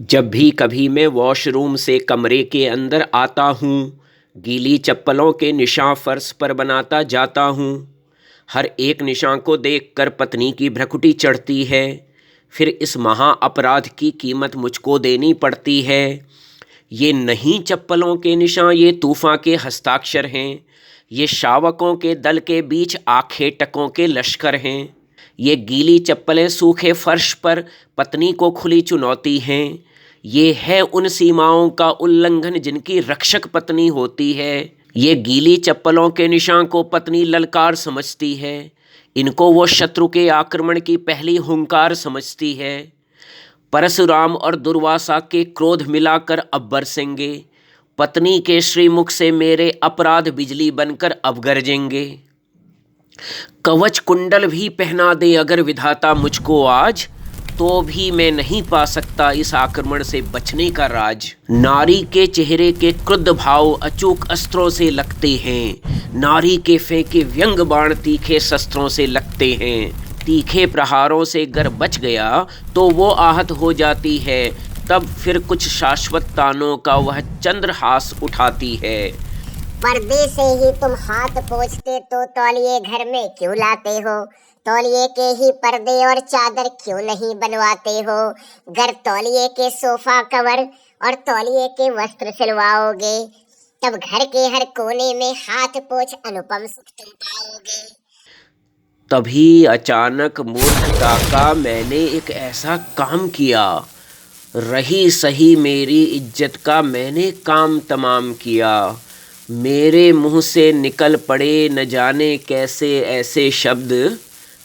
जब भी कभी मैं वॉशरूम से कमरे के अंदर आता हूँ, गीली चप्पलों के निशान फर्श पर बनाता जाता हूँ। हर एक निशान को देखकर पत्नी की भ्रुकुटी चढ़ती है। फिर इस महा अपराध की कीमत मुझको देनी पड़ती है। ये नहीं चप्पलों के निशान, ये तूफ़ान के हस्ताक्षर हैं। ये शावकों के दल के बीच आखेटकों के लश्कर हैं। ये गीली चप्पलें सूखे फर्श पर पत्नी को खुली चुनौती हैं। ये है उन सीमाओं का उल्लंघन जिनकी रक्षक पत्नी होती है। ये गीली चप्पलों के निशान को पत्नी ललकार समझती है। इनको वो शत्रु के आक्रमण की पहली हुंकार समझती है। परशुराम और दुर्वासा के क्रोध मिलाकर अब बरसेंगे। पत्नी के श्रीमुख से मेरे अपराध बिजली बनकर अब गरजेंगे। कवच कुंडल भी पहना दे अगर विधाता मुझको आज, तो भी मैं नहीं पा सकता इस आक्रमण से बचने का राज। नारी के चेहरे के क्रुद्ध भाव अचूक अस्त्रों से लगते हैं। नारी के फेंके व्यंग बाण तीखे शस्त्रों से लगते हैं। तीखे प्रहारों से गर बच गया तो वो आहत हो जाती है। तब फिर कुछ शाश्वत तानों का वह चंद्रहास उठाती है। पर्दे से ही तुम हाथ पोंछते तो तौलिए घर में क्यों लाते हो? तौलिए के ही पर्दे और चादर क्यों नहीं बनवाते हो? घर तौलिए के सोफा कवर और तौलिए के वस्त्र सिलवाओगे, तब घर के हर कोने में हाथ पोंछ अनुपम सुख तुम पाओगे। तभी अचानक मूर्खता का मैंने एक ऐसा काम किया, रही सही मेरी इज्जत का मैंने काम तमाम किया। मेरे मुंह से निकल पड़े न जाने कैसे ऐसे शब्द,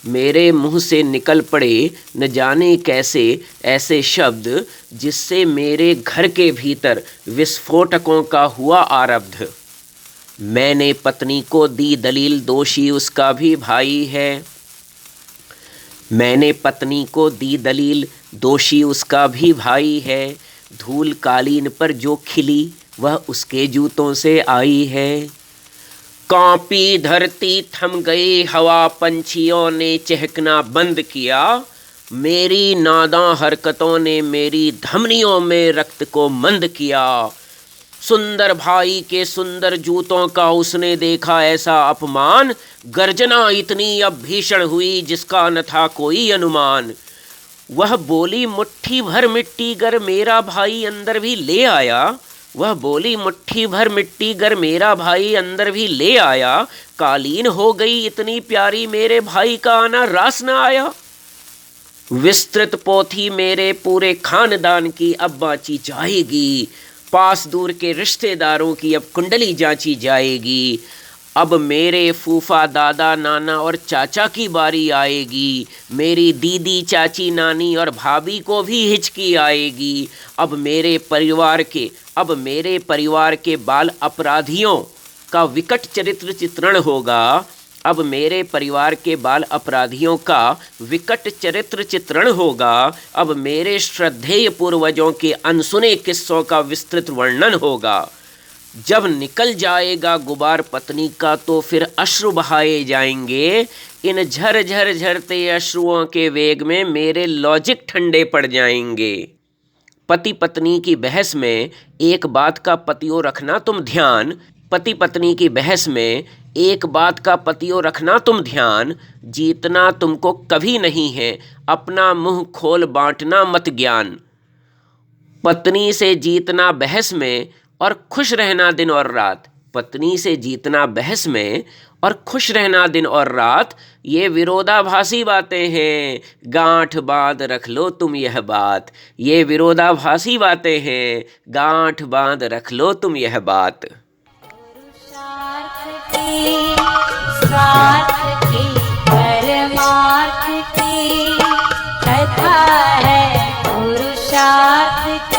मेरे मुंह से निकल पड़े न जाने कैसे ऐसे शब्द, जिससे मेरे घर के भीतर विस्फोटकों का हुआ आरब्ध। मैंने पत्नी को दी दलील दोषी उसका भी भाई है। मैंने पत्नी को दी दलील दोषी उसका भी भाई है। धूल कालीन पर जो खिली वह उसके जूतों से आई है। कांपी धरती थम गई हवा, पंछियों ने चहकना बंद किया। मेरी नादां हरकतों ने मेरी धमनियों में रक्त को मंद किया। सुंदर भाई के सुंदर जूतों का उसने देखा ऐसा अपमान, गर्जना इतनी अब भीषण हुई जिसका न था कोई अनुमान। वह बोली मुट्ठी भर मिट्टी गर मेरा भाई अंदर भी ले आया। वह बोली मुट्ठी भर मिट्टी गर मेरा भाई अंदर भी ले आया। कालीन हो गई इतनी प्यारी मेरे भाई का आना रास न आया। विस्तृत पोथी मेरे पूरे खानदान की अब बाँची जाएगी। पास दूर के रिश्तेदारों की अब कुंडली जांची जाएगी। अब मेरे फूफा दादा नाना और चाचा की बारी आएगी। मेरी दीदी चाची नानी और भाभी को भी हिचकी आएगी। अब मेरे परिवार के बाल अपराधियों का विकट चरित्र चित्रण होगा। अब मेरे परिवार के बाल अपराधियों का विकट चरित्र चित्रण होगा। अब मेरे श्रद्धेय पूर्वजों के अनसुने किस्सों का विस्तृत वर्णन होगा। जब निकल जाएगा गुबार पत्नी का तो फिर अश्रु बहाए जाएंगे। इन झर झर झरते अश्रुओं के वेग में मेरे लॉजिक ठंडे पड़ जाएंगे। पति पत्नी की बहस में एक बात का पतियों रखना तुम ध्यान। पति पत्नी की बहस में एक बात का पतियों रखना तुम ध्यान। जीतना तुमको कभी नहीं है, अपना मुंह खोल बांटना मत ज्ञान। पत्नी से जीतना बहस में और खुश रहना दिन और रात। पत्नी से जीतना बहस में और खुश रहना दिन और रात, ये विरोधाभासी बातें हैं। गांठ बांध रख लो तुम यह बात। ये विरोधाभासी बातें हैं। गांठ बांध रख लो तुम यह बात। स्वार्थ की परमार्थ की कथा है पुरुषार्थ